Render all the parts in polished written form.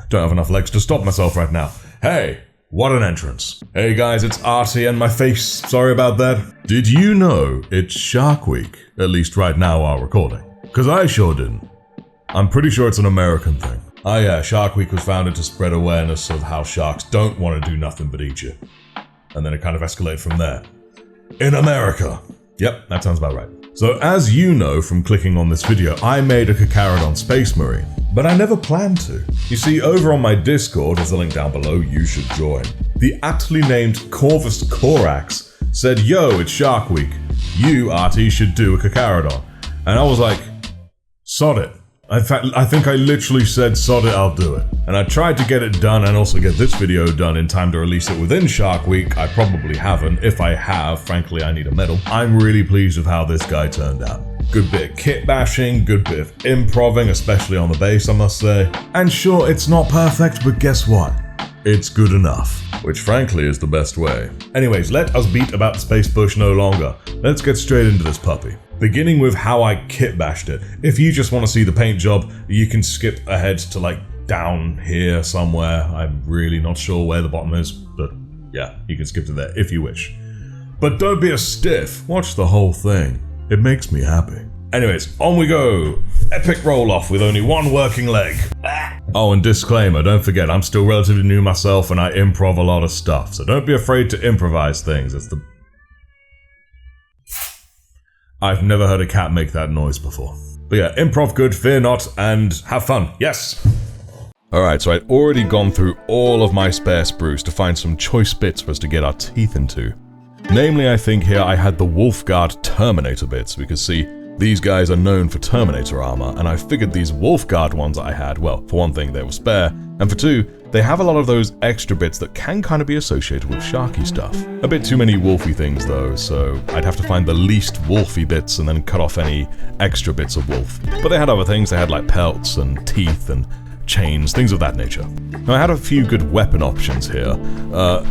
Don't have enough legs to stop myself right now. Hey, what an entrance. Hey guys, it's Artie and my face. Sorry about that. Did you know it's Shark Week? At least right now while recording. Because I sure didn't. I'm pretty sure it's an American thing. Oh yeah, Shark Week was founded to spread awareness of how sharks don't want to do nothing but eat you. And then it kind of escalated from there. In America. Yep, that sounds about right. So as you know from clicking on this video, I made a Carcharodon Space Marine, but I never planned to. You see, over on my Discord, there's a link down below, you should join. The aptly named Corvus Corax said, yo, it's Shark Week. You, Artie, should do a Carcharodon. And I was like, sod it. In fact, I think I literally said, sod it, I'll do it. And I tried to get it done and also get this video done in time to release it within Shark Week. I probably haven't. If I have, frankly, I need a medal. I'm really pleased with how this guy turned out. Good bit of kitbashing, good bit of improving, especially on the base, I must say. And sure, it's not perfect, but guess what? It's good enough. Which frankly is the best way. Anyways, let us beat about the space bush no longer. Let's get straight into this puppy. Beginning with how I kitbashed it. If you just want to see the paint job, you can skip ahead to like down here somewhere. I'm really not sure where the bottom is, but yeah, you can skip to there if you wish. But don't be a stiff, watch the whole thing. It makes me happy. Anyways, on we go. Epic roll off with only one working leg. Oh, and disclaimer, don't forget, I'm still relatively new myself and I improv a lot of stuff, so don't be afraid to improvise things. It's the... I've never heard a cat make that noise before. But yeah, improv good, fear not, and have fun. Yes! Alright, so I'd already gone through all of my spare spruce to find some choice bits for us to get our teeth into. Namely, I think here I had the Wolfguard Terminator bits, because see, these guys are known for Terminator armor, and I figured these Wolfguard ones I had, well, for one thing, they were spare, and for two, they have a lot of those extra bits that can kind of be associated with sharky stuff. A bit too many wolfy things though, so I'd have to find the least wolfy bits and then cut off any extra bits of wolf. But they had other things, they had like pelts and teeth and chains, things of that nature. Now I had a few good weapon options here.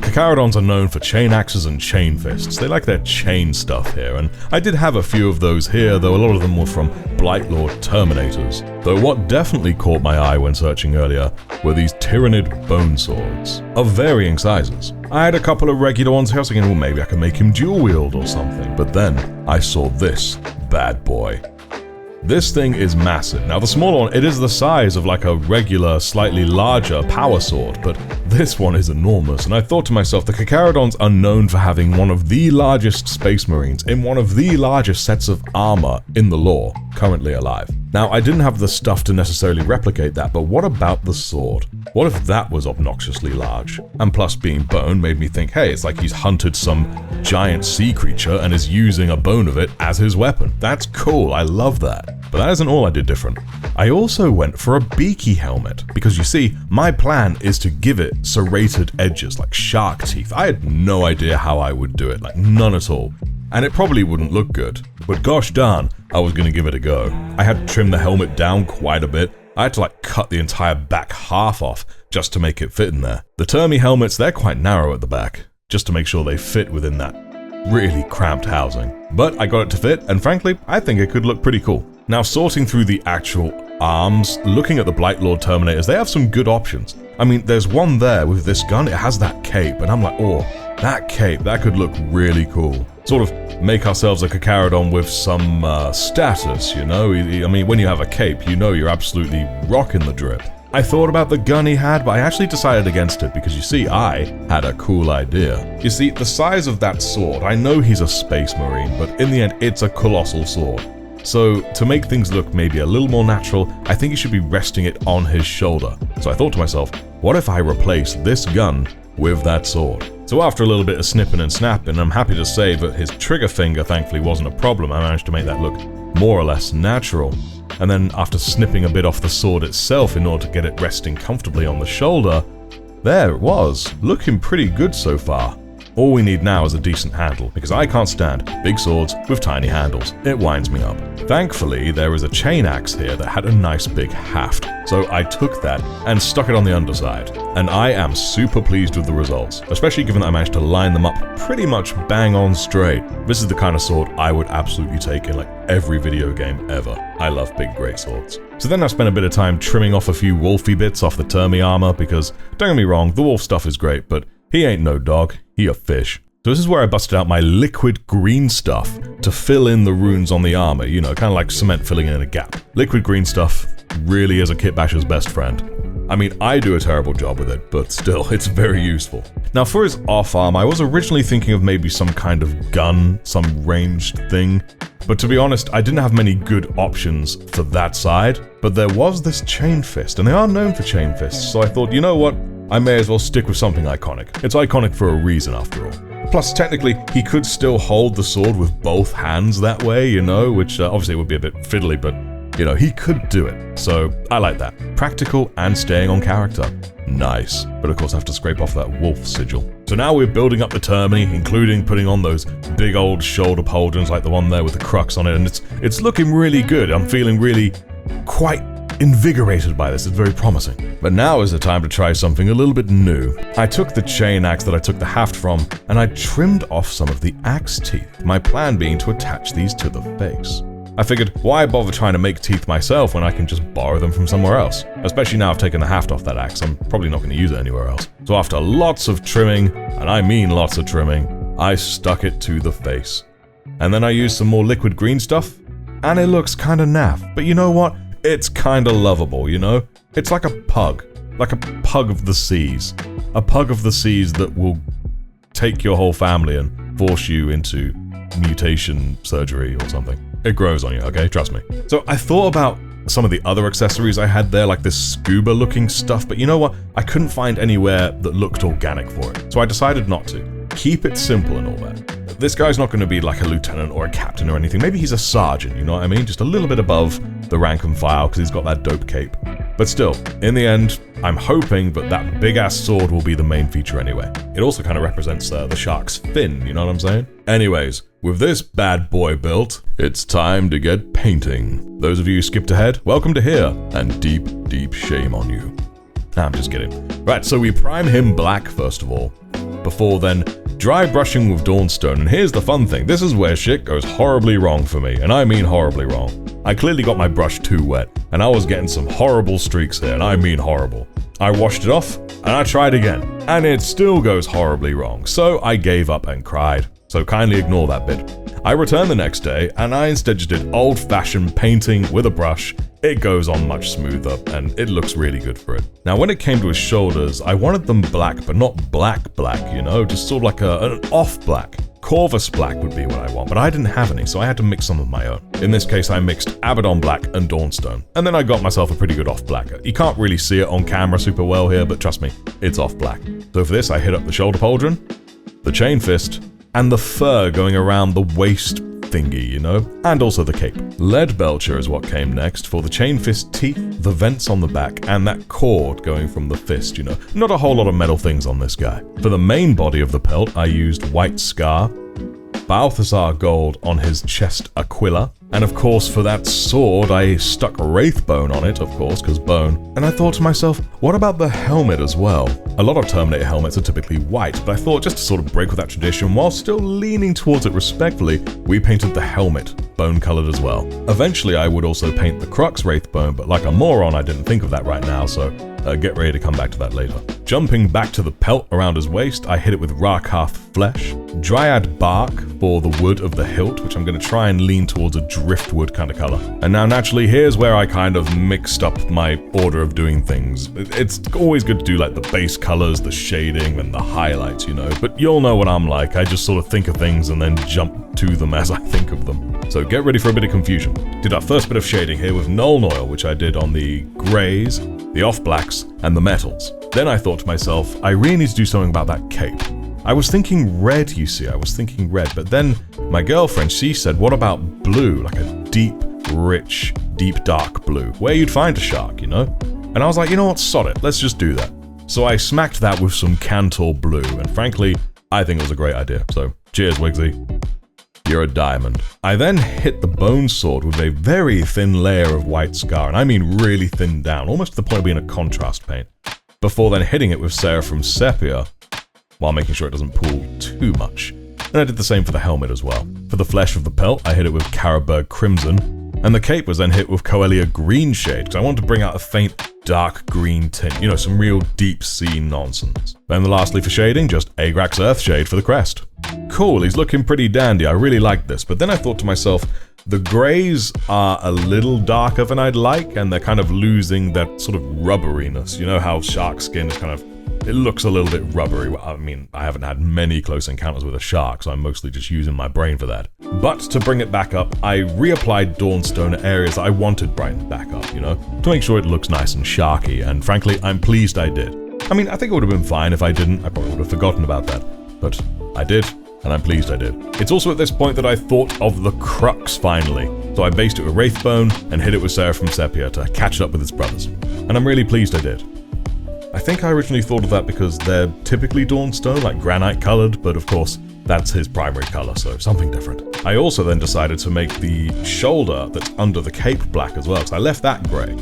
Carcharodons are known for chain axes and chain fists. They like their chain stuff here, and I did have a few of those here, though a lot of them were from Blightlord Terminators. Though what definitely caught my eye when searching earlier were these Tyrannid bone swords, of varying sizes. I had a couple of regular ones here, I was thinking, well maybe I can make him dual wield or something, but then I saw this bad boy. This thing is massive. Now the smaller one, it is the size of like a regular, slightly larger power sword, but this one is enormous, and I thought to myself, the Carcharodons are known for having one of the largest space marines in one of the largest sets of armor in the lore, currently alive. Now I didn't have the stuff to necessarily replicate that, but what about the sword? What if that was obnoxiously large? And plus being bone made me think, hey, it's like he's hunted some giant sea creature and is using a bone of it as his weapon. That's cool, I love that. But that isn't all I did different. I also went for a beaky helmet, because you see, my plan is to give it serrated edges like shark teeth. I had no idea how I would do it, like none at all. And it probably wouldn't look good, but gosh darn, I was gonna give it a go. I had to trim the helmet down quite a bit. I had to like cut the entire back half off just to make it fit in there. The Termi helmets, they're quite narrow at the back, just to make sure they fit within that really cramped housing. But I got it to fit, and frankly, I think it could look pretty cool. Now sorting through the actual arms, looking at the Blightlord Terminators, they have some good options. I mean, there's one there with this gun, it has that cape, and I'm like, oh, that cape, that could look really cool. Sort of make ourselves a Carcharodon with some status, you know? I mean, when you have a cape, you know you're absolutely rocking the drip. I thought about the gun he had, but I actually decided against it because you see, I had a cool idea. You see, the size of that sword, I know he's a space marine, but in the end, it's a colossal sword. So, to make things look maybe a little more natural, I think he should be resting it on his shoulder. So I thought to myself, what if I replace this gun with that sword? So after a little bit of snipping and snapping, I'm happy to say that his trigger finger thankfully wasn't a problem. I managed to make that look more or less natural. And then after snipping a bit off the sword itself in order to get it resting comfortably on the shoulder, there it was, looking pretty good so far. All we need now is a decent handle, because I can't stand big swords with tiny handles. It winds me up. Thankfully, there is a chain axe here that had a nice big haft, so I took that and stuck it on the underside, and I am super pleased with the results, especially given that I managed to line them up pretty much bang on straight. This is the kind of sword I would absolutely take in like every video game ever. I love big great swords. So then I spent a bit of time trimming off a few wolfy bits off the Termi armor, because don't get me wrong, the wolf stuff is great, but he ain't no dog, he a fish. So this is where I busted out my liquid green stuff to fill in the runes on the armor, you know, kind of like cement filling in a gap. Liquid green stuff really is a kitbasher's best friend. I mean, I do a terrible job with it, but still, it's very useful. Now for his off-arm, I was originally thinking of maybe some kind of gun, some ranged thing, but to be honest, I didn't have many good options for that side, but there was this chain fist, and they are known for chain fists, so I thought, you know what, I may as well stick with something iconic. It's iconic for a reason after all. Plus, technically, he could still hold the sword with both hands that way, you know, which obviously would be a bit fiddly, but, you know, he could do it. So, I like that. Practical and staying on character. Nice. But of course, I have to scrape off that wolf sigil. So now we're building up the Termi, including putting on those big old shoulder pauldrons like the one there with the crux on it, and it's looking really good. I'm feeling really quite invigorated by this. It's very promising. But now is the time to try something a little bit new. I took the chain axe that I took the haft from, and I trimmed off some of the axe teeth, my plan being to attach these to the face. I figured, why bother trying to make teeth myself when I can just borrow them from somewhere else? Especially now I've taken the haft off that axe, I'm probably not going to use it anywhere else. So after lots of trimming, and I mean lots of trimming, I stuck it to the face. And then I used some more liquid green stuff, and it looks kinda naff. But you know what? It's kinda lovable, you know? It's like a pug of the seas. A pug of the seas that will take your whole family and force you into mutation surgery or something. It grows on you, okay? Trust me. So I thought about some of the other accessories I had there, like this scuba looking stuff, but you know what? I couldn't find anywhere that looked organic for it. So I decided not to. Keep it simple and all that. This guy's not going to be like a lieutenant or a captain or anything. Maybe he's a sergeant, you know what I mean? Just a little bit above the rank and file because he's got that dope cape. But still, in the end, I'm hoping that big-ass sword will be the main feature anyway. It also kind of represents the shark's fin, you know what I'm saying? Anyways, with this bad boy built, it's time to get painting. Those of you who skipped ahead, welcome to here, and deep, deep shame on you. Nah, I'm just kidding. Right, so we prime him black first of all. Before then, dry brushing with Dawnstone, and here's the fun thing, this is where shit goes horribly wrong for me, and I mean horribly wrong. I clearly got my brush too wet, and I was getting some horrible streaks here, and I mean horrible. I washed it off, and I tried again, and it still goes horribly wrong, so I gave up and cried. So kindly ignore that bit. I returned the next day, and I instead just did old-fashioned painting with a brush. It goes on much smoother, and it looks really good for it. Now, when it came to his shoulders, I wanted them black, but not black, you know, just sort of like an off-black. Corvus black would be what I want, but I didn't have any, so I had to mix some of my own. In this case, I mixed Abaddon black and Dawnstone, and then I got myself a pretty good off-black. You can't really see it on camera super well here, but trust me, it's off-black. So for this, I hit up the shoulder pauldron, the chain fist, and the fur going around the waist thingy, you know? And also the cape. Lead Belcher is what came next for the chain fist teeth, the vents on the back, and that cord going from the fist, you know? Not a whole lot of metal things on this guy. For the main body of the pelt, I used white scar, Balthazar gold on his chest Aquila, and of course for that sword I stuck Wraithbone on it, of course, because bone, and I thought to myself, what about the helmet as well? A lot of Terminator helmets are typically white, but I thought just to sort of break with that tradition while still leaning towards it respectfully, we painted the helmet bone colored as well. Eventually I would also paint the crux Wraithbone, but like a moron I didn't think of that right now, so get ready to come back to that later. Jumping back to the pelt around his waist, I hit it with Rakarth flesh, Dryad bark for the wood of the hilt, which I'm going to try and lean towards a driftwood kind of color. And now naturally, here's where I kind of mixed up my order of doing things. It's always good to do like the base colors, the shading, and the highlights, you know, but you'll know what I'm like. I just sort of think of things and then jump to them as I think of them. So get ready for a bit of confusion. Did our first bit of shading here with Nuln Oil, which I did on the grays, the off-blacks, and the metals. Then I thought to myself, I really need to do something about that cape. I was thinking red, you see, but then my girlfriend, she said, what about blue, like a deep, rich, deep dark blue, where you'd find a shark, you know? And I was like, you know what, sod it, let's just do that. So I smacked that with some Cantor blue, and frankly, I think it was a great idea. So, cheers, Wigsy. You're a diamond. I then hit the bone sword with a very thin layer of white scar, and I mean really thin down, almost to the point of being a contrast paint, before then hitting it with Seraphim Sepia, while making sure it doesn't pool too much. And I did the same for the helmet as well. For the flesh of the pelt, I hit it with Carcharodon Crimson, and the cape was then hit with Coelia Green Shade, because I wanted to bring out a faint dark green tint, you know, some real deep sea nonsense. Then lastly for shading, just Agrax Earth Shade for the crest. Cool, he's looking pretty dandy, I really like this, but then I thought to myself, the greys are a little darker than I'd like, and they're kind of losing that sort of rubberiness. You know how shark skin is kind of, it looks a little bit rubbery. I mean, I haven't had many close encounters with a shark, so I'm mostly just using my brain for that. But to bring it back up, I reapplied Dawnstone at areas that I wanted brightened back up, you know, to make sure it looks nice and sharky, and frankly, I'm pleased I did. I mean, I think it would have been fine if I didn't. I probably would have forgotten about that, but I did, and I'm pleased I did. It's also at this point that I thought of the crux finally, so I based it with Wraithbone and hit it with Seraphim Sepia to catch up with its brothers, and I'm really pleased I did. I think I originally thought of that because they're typically Dawnstone, like granite colored, but of course, that's his primary color, so something different. I also then decided to make the shoulder that's under the cape black as well, because I left that gray,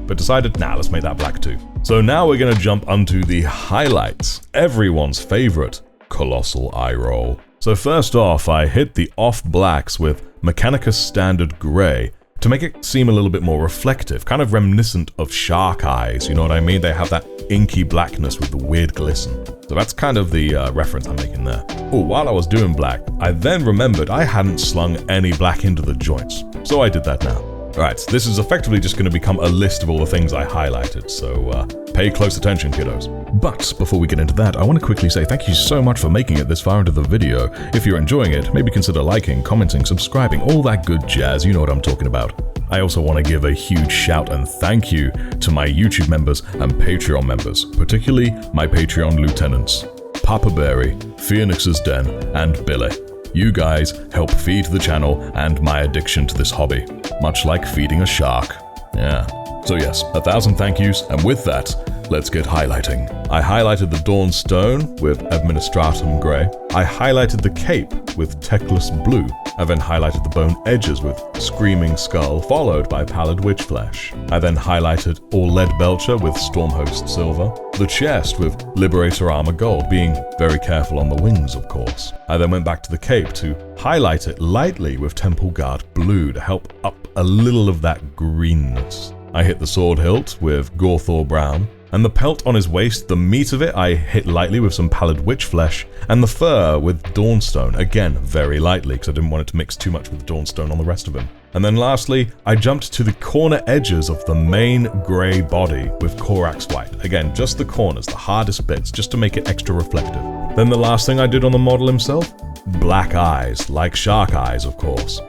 but decided, nah, let's make that black too. So now we're gonna jump onto the highlights, everyone's favorite colossal eye roll. So first off, I hit the off blacks with Mechanicus Standard Gray, to make it seem a little bit more reflective, kind of reminiscent of shark eyes, you know what I mean? They have that inky blackness with the weird glisten. So that's kind of the reference I'm making there. Oh, while I was doing black, I then remembered I hadn't slung any black into the joints, so I did that now. Alright, so this is effectively just going to become a list of all the things I highlighted, so pay close attention, kiddos. But before we get into that, I want to quickly say thank you so much for making it this far into the video. If you're enjoying it, maybe consider liking, commenting, subscribing, all that good jazz, you know what I'm talking about. I also want to give a huge shout and thank you to my YouTube members and Patreon members, particularly my Patreon lieutenants, Papa Berry, Phoenix's Den, and Billy. You guys help feed the channel and my addiction to this hobby, much like feeding a shark. Yeah. So yes, 1,000 thank yous, and with that, let's get highlighting. I highlighted the Dawnstone with Administratum Grey. I highlighted the cape with Teclis Blue. I then highlighted the bone edges with Screaming Skull, followed by Pallid Witch Flesh. I then highlighted all Lead Belcher with Stormhost Silver. The chest with Liberator Armor Gold, being very careful on the wings, of course. I then went back to the cape to highlight it lightly with Temple Guard Blue to help up a little of that greenness. I hit the sword hilt with Gorthor Brown, and the pelt on his waist, the meat of it, I hit lightly with some Pallid Witch Flesh, and the fur with Dawnstone, again, very lightly, because I didn't want it to mix too much with Dawnstone on the rest of him. And then lastly, I jumped to the corner edges of the main grey body with Corax White. Again, just the corners, the hardest bits, just to make it extra reflective. Then the last thing I did on the model himself? Black eyes, like shark eyes, of course.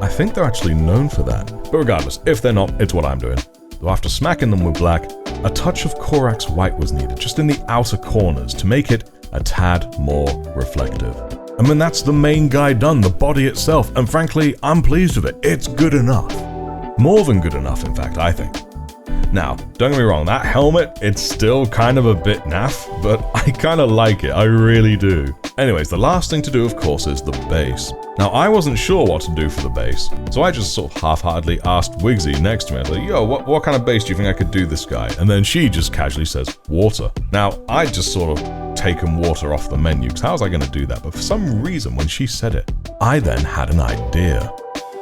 I think they're actually known for that. But regardless, if they're not, it's what I'm doing. So after smacking them with black, a touch of Corax White was needed, just in the outer corners, to make it a tad more reflective. And then that's the main guy done, the body itself, and frankly, I'm pleased with it. It's good enough. More than good enough, in fact, I think. Now, don't get me wrong, that helmet, it's still kind of a bit naff, but I kind of like it, I really do. Anyways, the last thing to do, of course, is the base. Now, I wasn't sure what to do for the base, so I just sort of half-heartedly asked Wigsy next to me. I was like, yo, what kind of base do you think I could do this guy? And then she just casually says, water. Now, I just sort of taken water off the menu, because how was I going to do that? But for some reason, when she said it, I then had an idea.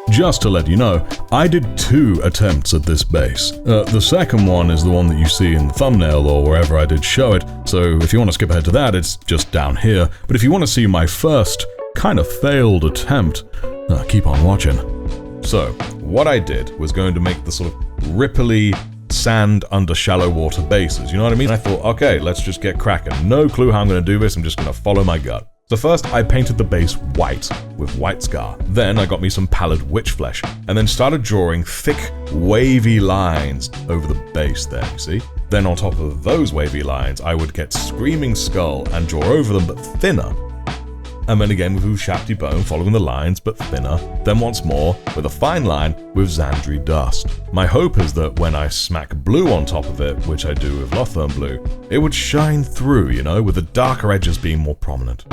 Just to let you know, I did 2 attempts at this base. The second one is the one that you see in the thumbnail or wherever I did show it, so if you want to skip ahead to that, it's just down here. But if you want to see my first, kind of failed attempt, keep on watching. So, what I did was going to make the sort of ripply sand under shallow water bases, you know what I mean? I thought, okay, let's just get cracking. No clue how I'm going to do this, I'm just going to follow my gut. So first, I painted the base white with white scar. Then I got me some Pallid Witch Flesh, and then started drawing thick, wavy lines over the base there, you see? Then on top of those wavy lines, I would get Screaming Skull and draw over them, but thinner. And then again with Ushapti Bone, following the lines, but thinner. Then once more, with a fine line with Xandri Dust. My hope is that when I smack blue on top of it, which I do with Lothern Blue, it would shine through, you know, with the darker edges being more prominent.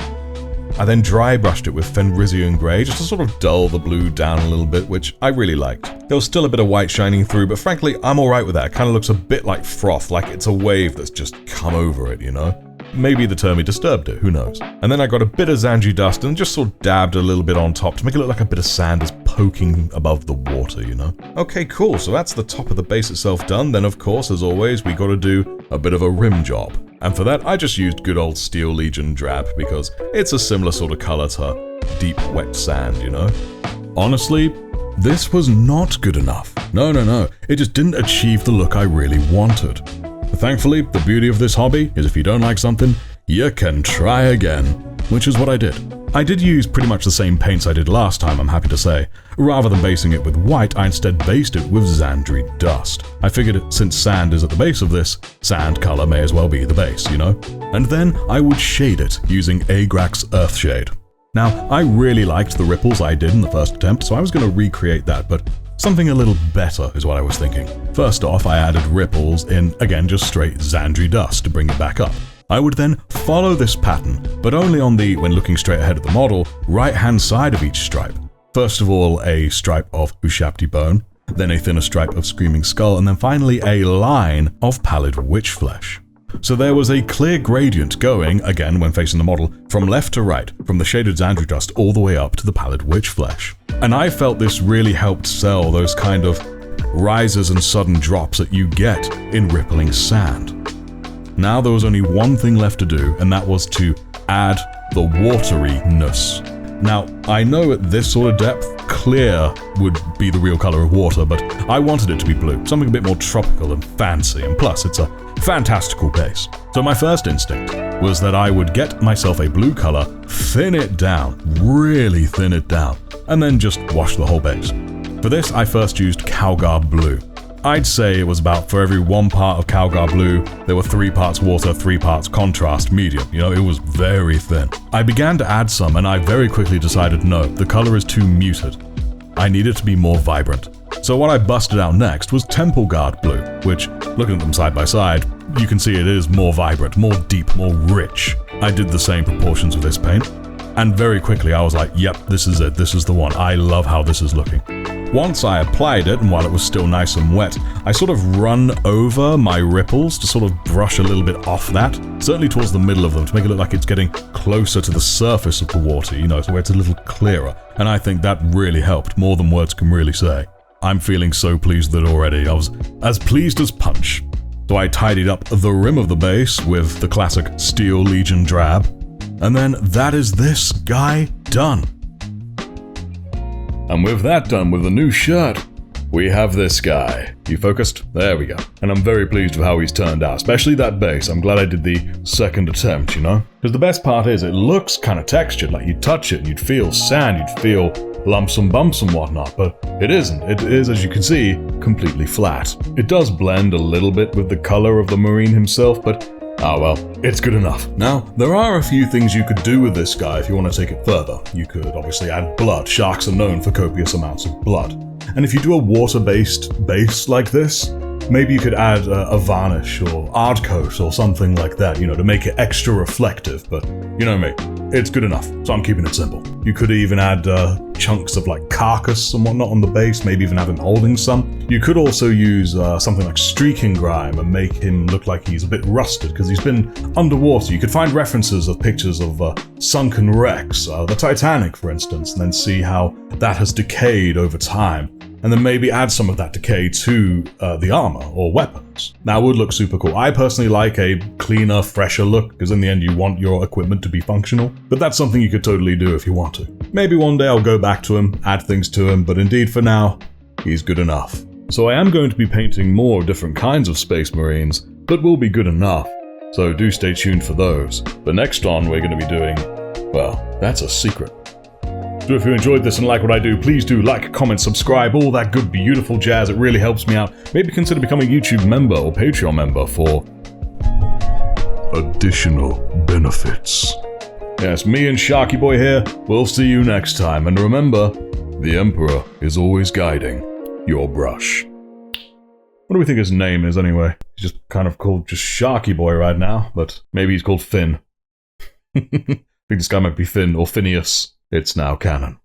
I then dry brushed it with Fenrisian Grey just to sort of dull the blue down a little bit, which I really liked. There was still a bit of white shining through, but frankly, I'm alright with that. It kind of looks a bit like froth, like it's a wave that's just come over it, you know? Maybe the Termi disturbed it, who knows. And then I got a bit of Zandri dust and just sort of dabbed a little bit on top to make it look like a bit of sand is poking above the water, you know? Okay, cool, so that's the top of the base itself done. Then of course, as always, we gotta do a bit of a rim job. And for that, I just used good old Steel Legion drab because it's a similar sort of color to deep wet sand, you know? Honestly, this was not good enough. No, it just didn't achieve the look I really wanted. Thankfully, the beauty of this hobby is if you don't like something, you can try again, which is what I did. I did use pretty much the same paints I did last time, I'm happy to say. Rather than basing it with white, I instead based it with Zandri dust. I figured since sand is at the base of this, sand color may as well be the base, you know? And then I would shade it using Agrax Earthshade. Now, I really liked the ripples I did in the first attempt, so I was going to recreate that, but something a little better is what I was thinking. First off, I added ripples in, again, just straight Zandri dust to bring it back up. I would then follow this pattern, but only on the, when looking straight ahead of the model, right-hand side of each stripe. First of all, a stripe of Ushabti bone, then a thinner stripe of Screaming Skull, and then finally a line of Pallid Witch Flesh. So there was a clear gradient going, again when facing the model, from left to right, from the shaded Zandri dust all the way up to the Pallid Witch Flesh. And I felt this really helped sell those kind of rises and sudden drops that you get in rippling sand. Now there was only one thing left to do, and that was to add the wateriness. Now, I know at this sort of depth, clear would be the real color of water, but I wanted it to be blue, something a bit more tropical and fancy, and plus it's a fantastical base. So my first instinct was that I would get myself a blue color, thin it down, really thin it down, and then just wash the whole base. For this, I first used Calgar Blue. I'd say it was about for every 1 part of Calgar Blue, there were 3 parts water, 3 parts contrast medium. You know, it was very thin. I began to add some and I very quickly decided no, the color is too muted. I need it to be more vibrant. So what I busted out next was Temple Guard Blue, which, looking at them side by side, you can see it is more vibrant, more deep, more rich. I did the same proportions with this paint, and very quickly I was like, yep, this is it, this is the one. I love how this is looking. Once I applied it, and while it was still nice and wet, I sort of run over my ripples to sort of brush a little bit off that, certainly towards the middle of them, to make it look like it's getting closer to the surface of the water, you know, so where it's a little clearer. And I think that really helped, more than words can really say. I'm feeling so pleased with it already. I was as pleased as punch. So I tidied up the rim of the base with the classic Steel Legion drab, and then that is this guy done. And with that done, with the new shirt, we have this guy. You focused? There we go. And I'm very pleased with how he's turned out, especially that base. I'm glad I did the second attempt, you know? Because the best part is it looks kind of textured, like you'd touch it and you'd feel sand, you'd feel lumps and bumps and whatnot, but it isn't. It is, as you can see, completely flat. It does blend a little bit with the color of the Marine himself, but oh well, it's good enough. Now, there are a few things you could do with this guy if you want to take it further. You could obviously add blood. Sharks are known for copious amounts of blood. And if you do a water-based base like this, maybe you could add a varnish or ard coat or something like that, you know, to make it extra reflective, but you know me, it's good enough, so I'm keeping it simple. You could even add chunks of like carcass and whatnot on the base, maybe even have him holding some. You could also use something like streaking grime and make him look like he's a bit rusted because he's been underwater. You could find references of pictures of sunken wrecks, the Titanic for instance, and then see how that has decayed over time. And then maybe add some of that decay to the armor or weapons. That would look super cool. I personally like a cleaner, fresher look, because in the end you want your equipment to be functional, but that's something you could totally do if you want to. Maybe one day I'll go back to him, add things to him, but indeed for now, he's good enough. So I am going to be painting more different kinds of Space Marines, but will be good enough, so do stay tuned for those. But next on we're going to be doing, well, that's a secret. So if you enjoyed this and like what I do, please do like, comment, subscribe, all that good, beautiful jazz. It really helps me out. Maybe consider becoming a YouTube member or Patreon member for additional benefits. Yes, me and Sharky Boy here. We'll see you next time. And remember, the Emperor is always guiding your brush. What do we think his name is anyway? He's just kind of called just Sharky Boy right now, but maybe he's called Finn. think this guy might be Finn or Phineas. It's now canon.